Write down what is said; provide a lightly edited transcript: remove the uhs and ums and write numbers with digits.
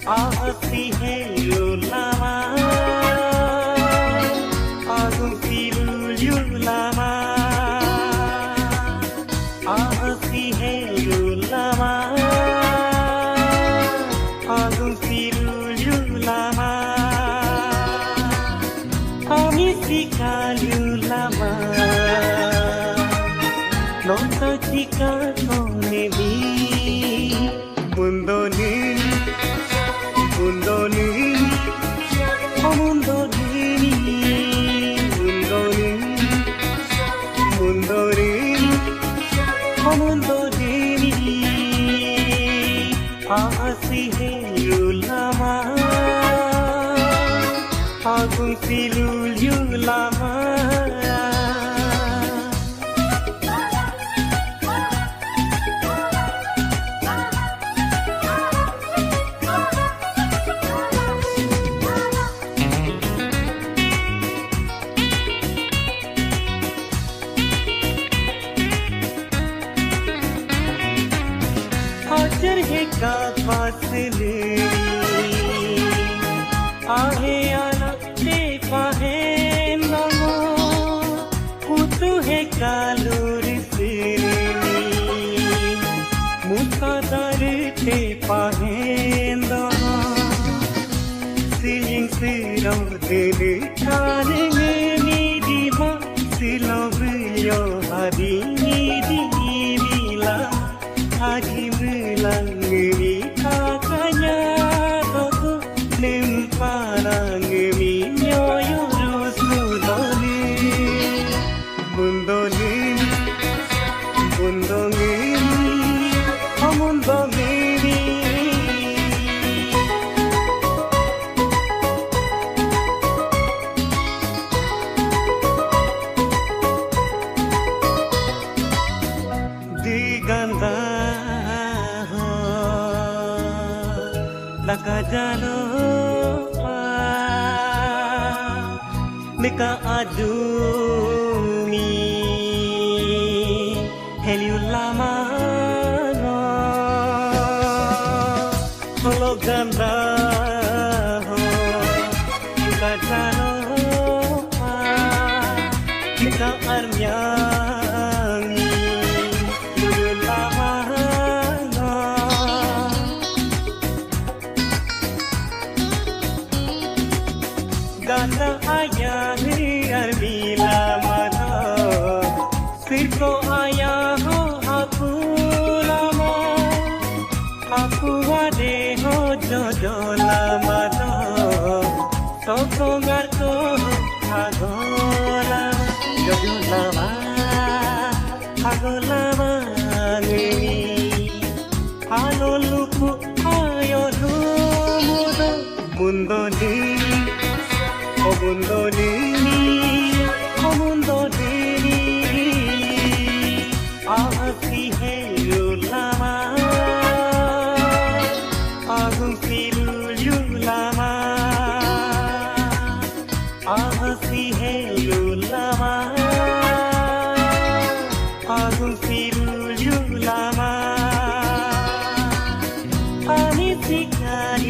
Así lama, agung silu lama, así lama, agung silu lama, ami sikalu lama, nonton jika konebi, mundoni. Mundoni, oh Mundoni, Mundoni, Mundoni, oh Mundoni, asih lama, agung silul lama. हाजिर है कागज लेरी आहे आना देवा है नमो कुतु है कालूर सिरी मुसादर ते पाहे नमो सिलिंग सिरो दिल काने नीदी मा सिलोग यो हरी नीदी नीला Agi melanggi kakanya Toto nemparanggi nyoyo rusudoni Bundoni Bundoni Oh Bundoni Diganda Laka jalo Nika adumi Heliu lama no Holo ganda Laka jalo Nika arnyani Heliu lama Ganda ayah armila mana Sirko ayah ho aku lama Aku wade ho jojo lama no Soko ngarko hago lama Jojo lama hago lama ngini Halo lupu ayo lumudo Mundoni Oh Mundoni, oh Mundoni, asih lama, agung silul lama, asih lama, agung silul lama, ani sikari